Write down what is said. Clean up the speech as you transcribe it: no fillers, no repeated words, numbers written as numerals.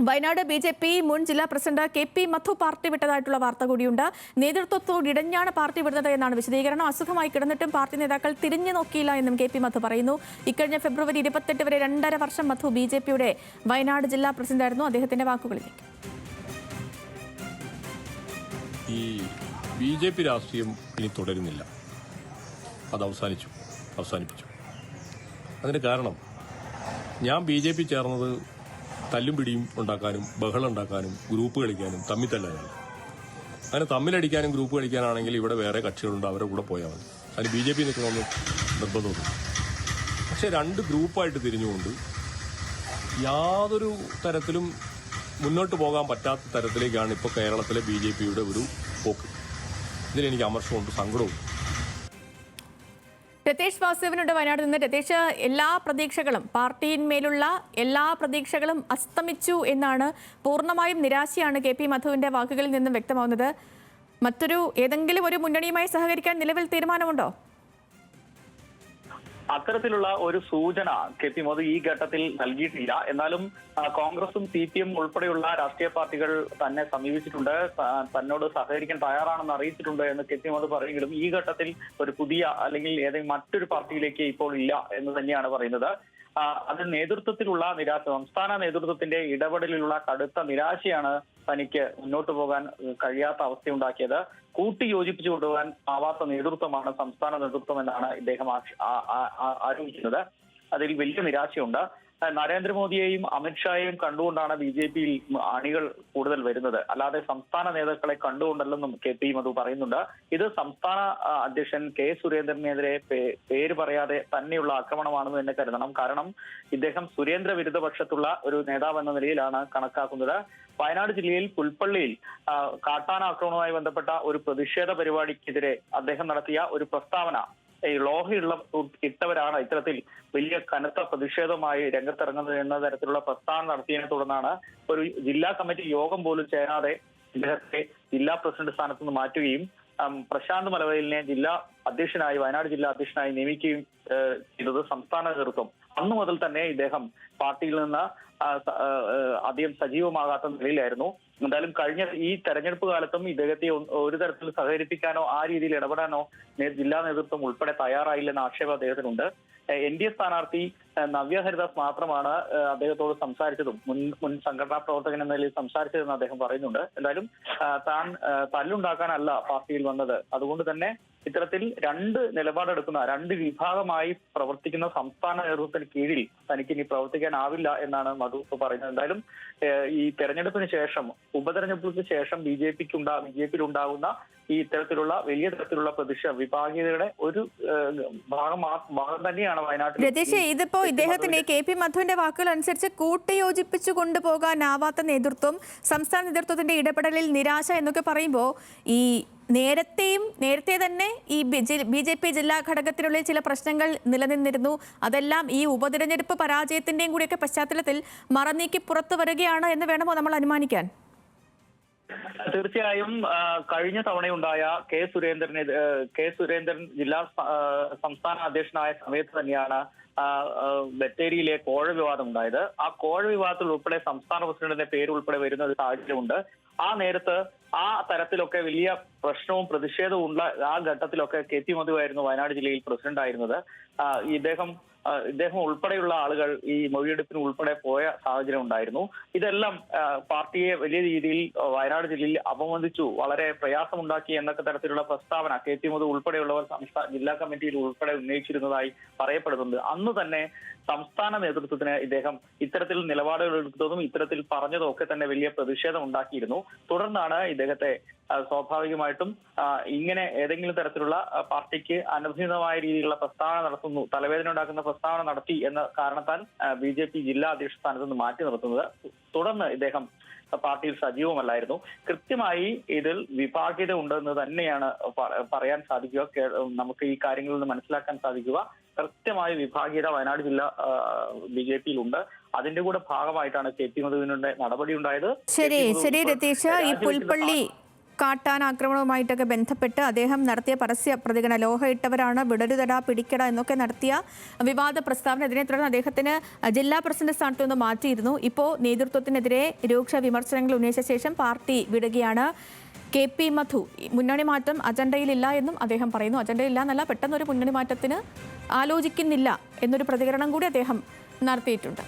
Wayanad BJP മുൻ ജില്ലാ president K P. മധു party വിട്ടതായിട്ടുള്ള വാർത്ത കൂടിയുണ്ട്. നേതൃത്വത്തോടിടഞ്ഞാണ് പാർട്ടി വിടുന്നത് എന്നാണ് വിശദീകരണം. അസുഖമായി കിടന്നിട്ടും പാർട്ടി നേതാക്കൾ തിരിഞ്ഞു നോക്കിയില്ല എന്നും കെ.പി. മധു പറയുന്നു. ഇക്കഴിഞ്ഞ ഫെബ്രുവരി 28 വരെ 2.5 വർഷം മധു ബി.ജെ.പിയുടെ വയനാട് ജില്ലാ പ്രസിഡന്റായിരുന്നു. അദ്ദേഹത്തിന്റെ വാക്കുകളിലേക്ക്. ഈ ബി.ജെ.പി രാഷ്ട്രീയം ഇനി തുടരുന്നില്ല, അത് അവസാനിപ്പിച്ചു. അതിന് കാരണം ഞാൻ ബി.ജെ.പി ചേർന്നത് തല്ലും പിടിയും ഉണ്ടാക്കാനും ബഹളം ഉണ്ടാക്കാനും ഗ്രൂപ്പ് കളിക്കാനും തമ്മിൽ തല്ലാനാണ്. അങ്ങനെ തമ്മിലടിക്കാനും ഗ്രൂപ്പ് കളിക്കാനാണെങ്കിൽ ഇവിടെ വേറെ കക്ഷികളുണ്ട്, അവരുടെ കൂടെ പോയാൽ മതി. അതിന് ബി.ജെ.പി നിൽക്കണമെന്ന് നിർബന്ധമൊന്നും. പക്ഷെ രണ്ട് ഗ്രൂപ്പായിട്ട് തിരിഞ്ഞുകൊണ്ട് യാതൊരു തരത്തിലും മുന്നോട്ട് പോകാൻ പറ്റാത്ത തരത്തിലേക്കാണ് ഇപ്പോൾ കേരളത്തിലെ ബി.ജെ.പിയുടെ ഒരു പോക്ക്. ഇതിലെനിക്ക് അമർഷമുണ്ട്, സങ്കടവും. രതീഷ് വാസുവിനുണ്ട് വയനാട് നിന്ന്. രതീഷ്, എല്ലാ പ്രതീക്ഷകളും പാർട്ടിയിന്മേലുള്ള എല്ലാ പ്രതീക്ഷകളും അസ്തമിച്ചു എന്നാണ്, പൂർണ്ണമായും നിരാശയാണ് കെ.പി. മധുവിന്റെ വാക്കുകളിൽ നിന്നും വ്യക്തമാവുന്നത്. ഏതെങ്കിലും ഒരു മുന്നണിയുമായി സഹകരിക്കാൻ നിലവിൽ തീരുമാനമുണ്ടോ? അത്തരത്തിലുള്ള ഒരു സൂചന കെ.പി. മധു ഈ ഘട്ടത്തിൽ നൽകിയിട്ടില്ല. എന്നാലും കോൺഗ്രസും CPM ഉൾപ്പെടെയുള്ള രാഷ്ട്രീയ പാർട്ടികൾ തന്നെ സമീപിച്ചിട്ടുണ്ട്, തന്നോട് സഹകരിക്കാൻ തയ്യാറാണെന്ന് അറിയിച്ചിട്ടുണ്ട് എന്ന് കെ.പി. മധു പറയുമെങ്കിലും ഈ ഘട്ടത്തിൽ ഒരു പുതിയ അല്ലെങ്കിൽ ഏതെങ്കിലും മറ്റൊരു പാർട്ടിയിലേക്ക് ഇപ്പോൾ ഇല്ല എന്ന് തന്നെയാണ് പറയുന്നത്. അത് നേതൃത്വത്തിലുള്ള നിരാശ, സംസ്ഥാന നേതൃത്വത്തിന്റെ ഇടപെടലിലുള്ള കടുത്ത നിരാശയാണ് തനിക്ക് മുന്നോട്ട് പോകാൻ കഴിയാത്ത അവസ്ഥയുണ്ടാക്കിയത്. കൂട്ടിയോജിപ്പിച്ചു കൊണ്ടുപോകാൻ ആവാത്ത നേതൃത്വമാണ് സംസ്ഥാന നേതൃത്വം എന്നാണ് ഇദ്ദേഹം ആരോപിക്കുന്നത്. അതിൽ വലിയ നിരാശയുണ്ട്. നരേന്ദ്രമോദിയെയും അമിത്ഷായെയും കണ്ടുകൊണ്ടാണ് ബി.ജെ.പിയിൽ അണികൾ കൂടുതൽ വരുന്നത്, അല്ലാതെ സംസ്ഥാന നേതാക്കളെ കണ്ടുകൊണ്ടല്ലെന്നും കെ.പി. മധു പറയുന്നുണ്ട്. ഇത് സംസ്ഥാന അധ്യക്ഷൻ കെ. സുരേന്ദ്രനെതിരെ പേര് പറയാതെ തന്നെയുള്ള ആക്രമണമാണെന്ന് തന്നെ കരുതണം. കാരണം ഇദ്ദേഹം സുരേന്ദ്ര വിരുദ്ധ പക്ഷത്തുള്ള ഒരു നേതാവ് എന്ന നിലയിലാണ് കണക്കാക്കുന്നത്. വയനാട് ജില്ലയിൽ പുൽപ്പള്ളിയിൽ കാട്ടാന ആക്രമണവുമായി ബന്ധപ്പെട്ട ഒരു പ്രതിഷേധ പരിപാടിക്കെതിരെ അദ്ദേഹം നടത്തിയ ഒരു പ്രസ്താവന, ഈ ലോഹയുള്ള ഇട്ടവരാണ് ഇത്തരത്തിൽ വലിയ കനത്ത പ്രതിഷേധമായി രംഗത്തിറങ്ങുന്നത് എന്ന തരത്തിലുള്ള പ്രസ്താവന നടത്തിയതിനെ തുടർന്നാണ് ഒരു ജില്ലാ കമ്മിറ്റി യോഗം പോലും ചേരാതെ ഇദ്ദേഹത്തെ ജില്ലാ പ്രസിഡന്റ് സ്ഥാനത്ത് നിന്ന് മാറ്റുകയും പ്രശാന്ത് മലവയലിനെ വയനാട് ജില്ലാ അധ്യക്ഷനായി നിയമിക്കുകയും ചെയ്തത് സംസ്ഥാന നേതൃത്വം. അന്നു മുതൽ തന്നെ ഇദ്ദേഹം പാർട്ടിയിൽ നിന്ന് അധികം സജീവമാകാത്ത നിലയിലായിരുന്നു. എന്തായാലും കഴിഞ്ഞ ഈ തെരഞ്ഞെടുപ്പ് കാലത്തും ഇദ്ദേഹത്തെ ഒരു തരത്തിൽ സഹകരിപ്പിക്കാനോ ആ രീതിയിൽ ഇടപെടാനോ ജില്ലാ നേതൃത്വം ഉൾപ്പെടെ തയ്യാറായില്ലെന്ന ആക്ഷേപം അദ്ദേഹത്തിനുണ്ട്. NDA സ്ഥാനാർത്ഥി നവ്യ ഹരിദാസ് മാത്രമാണ് അദ്ദേഹത്തോട് സംസാരിച്ചതും മുൻ സംഘടനാ പ്രവർത്തകൻ എന്ന നിലയിൽ സംസാരിച്ചതെന്ന് അദ്ദേഹം പറയുന്നുണ്ട്. എന്തായാലും താൻ തല്ലുണ്ടാക്കാനല്ല പാർട്ടിയിൽ വന്നത്, അതുകൊണ്ട് തന്നെ ഇത്തരത്തിൽ രണ്ട് നിലപാടെടുക്കുന്ന രണ്ട് വിഭാഗമായി പ്രവർത്തിക്കുന്ന സംസ്ഥാന നേതൃത്വത്തിന് കീഴിൽ തനിക്ക് ഇനി പ്രവർത്തിക്കാനാവില്ല എന്നാണ് മധു പറയുന്നത്. എന്തായാലും ഈ തെരഞ്ഞെടുപ്പിന് ശേഷം, ഉപതെരഞ്ഞെടുപ്പിന് ശേഷം ബി.ജെ.പിയിൽ ഉണ്ടാകുന്ന ഈ ഇത്തരത്തിലുള്ള വലിയ തരത്തിലുള്ള വിഭാഗീയതയുടെ ഒരു ഭാഗം തന്നെയാണ് വയനാട്ടിൽ. രതീഷ്, ഇതിപ്പോ ഇദ്ദേഹത്തിന്റെ കെ.പി. മധുവിന്റെ വാക്കുകൾ അനുസരിച്ച് കൂട്ടിയോജിപ്പിച്ചു കൊണ്ടുപോകാനാവാത്ത നേതൃത്വം, സംസ്ഥാന നേതൃത്വത്തിന്റെ ഇടപെടലിൽ നിരാശ എന്നൊക്കെ പറയുമ്പോൾ ഈ നേരത്തെ തന്നെ ഈ ബി.ജെ.പി ജില്ലാ ഘടകത്തിലുള്ള ചില പ്രശ്നങ്ങൾ നിലനിന്നിരുന്നു. അതെല്ലാം ഈ ഉപതിരഞ്ഞെടുപ്പ് പരാജയത്തിന്റെയും കൂടിയൊക്കെ പശ്ചാത്തലത്തിൽ മറനീക്കി പുറത്തു വരികയാണ് എന്ന് വേണമോ നമ്മൾ അനുമാനിക്കാൻ? തീർച്ചയായും കഴിഞ്ഞ തവണയുണ്ടായ കെ. സുരേന്ദ്രൻ ജില്ലാ സംസ്ഥാന അധ്യക്ഷനായ സമയത്ത് തന്നെയാണ് ബത്തേരിയിലെ കോഴ വിവാദം ഉണ്ടായത്. ആ കോഴ വിവാദത്തിൽ ഉൾപ്പെടെ സംസ്ഥാന പ്രസിഡന്റിന്റെ പേര് ഉൾപ്പെടെ വരുന്ന ഒരു സാഹചര്യമുണ്ട്. ആ നേരത്ത് ആ തരത്തിലൊക്കെ വലിയ പ്രശ്നവും പ്രതിഷേധവും ഉള്ള ആ ഘട്ടത്തിലൊക്കെ കെ.പി. മധുവായിരുന്നു വയനാട് ജില്ലയിൽ പ്രസിഡന്റ് ആയിരുന്നത്. ഇദ്ദേഹം ഉൾപ്പെടെയുള്ള ആളുകൾ ഈ മൊഴിയെടുപ്പിന് ഉൾപ്പെടെ പോയ സാഹചര്യം ഉണ്ടായിരുന്നു. ഇതെല്ലാം പാർട്ടിയെ വലിയ രീതിയിൽ വയനാട് ജില്ലയിൽ അപമാനിച്ചു, വളരെ പ്രയാസമുണ്ടാക്കി എന്നൊക്കെ തരത്തിലുള്ള പ്രസ്താവന കെ.പി. മധു ഉൾപ്പെടെയുള്ളവർ ജില്ലാ കമ്മിറ്റിയിൽ ഉൾപ്പെടെ ഉന്നയിച്ചിരുന്നതായി പറയപ്പെടുന്നുണ്ട്. അന്ന് തന്നെ സംസ്ഥാന നേതൃത്വത്തിന് ഇദ്ദേഹം ഇത്തരത്തിൽ നിലപാടുകൾ എടുത്തതും ഇത്തരത്തിൽ പറഞ്ഞതും ഒക്കെ തന്നെ വലിയ പ്രതിഷേധം ഉണ്ടാക്കിയിരുന്നു. തുടർന്നാണ് ഇദ്ദേഹത്തെ സ്വാഭാവികമായിട്ടും ഇങ്ങനെ ഏതെങ്കിലും തരത്തിലുള്ള പാർട്ടിക്ക് അനുഭവമായ രീതിയിലുള്ള പ്രസ്താവന നടത്തുന്നു, തലവേദന ഉണ്ടാക്കുന്ന പ്രസ്താവന നടത്തി എന്ന കാരണത്താൽ ബി.ജെ.പി ജില്ലാ അധ്യക്ഷ സ്ഥാനത്ത് നിന്ന് മാറ്റി നിർത്തുന്നത്. തുടർന്ന് ഇദ്ദേഹം പാർട്ടിയിൽ സജീവമല്ലായിരുന്നു. കൃത്യമായി ഇതിൽ വിഭാഗീയത ഉണ്ടെന്ന് തന്നെയാണ് പറയാൻ സാധിക്കുക. നമുക്ക് ഈ കാര്യങ്ങളിൽ നിന്ന് മനസ്സിലാക്കാൻ സാധിക്കുക. കൃത്യമായ വിഭാഗീയത വയനാട് ജില്ല ബി.ജെ.പിയിലുണ്ട്. അതിന്റെ കൂടെ ഭാഗമായിട്ടാണ് കെ.പി. മധുവിനുടെ നടപടി ഉണ്ടായത്. ശരി രതീഷ്, ഈ കാട്ടാൻ ആക്രമണവുമായിട്ടൊക്കെ ബന്ധപ്പെട്ട് അദ്ദേഹം നടത്തിയ പരസ്യ പ്രതികരണം ലോഹ ഇട്ടവരാണ് വിടരുതട പിടിക്കട എന്നൊക്കെ നടത്തിയ വിവാദ പ്രസ്താവന ഇതിനെ തുടർന്ന് അദ്ദേഹത്തിന് ജില്ലാ പ്രസിഡന്റ് സ്ഥാനത്തു നിന്ന് മാറ്റിയിരുന്നു. ഇപ്പോൾ നേതൃത്വത്തിനെതിരെ രൂക്ഷ വിമർശനങ്ങൾ ഉന്നയിച്ച ശേഷം പാർട്ടി വിടുകയാണ്. KP മധു മുന്നണി മാറ്റം അജണ്ടയിലില്ല എന്നും അദ്ദേഹം പറയുന്നു. അജണ്ടയില്ല എന്നല്ല, പെട്ടെന്നൊരു മുന്നണി മാറ്റത്തിന് ആലോചിക്കുന്നില്ല എന്നൊരു പ്രതികരണം കൂടി അദ്ദേഹം നടത്തിയിട്ടുണ്ട്.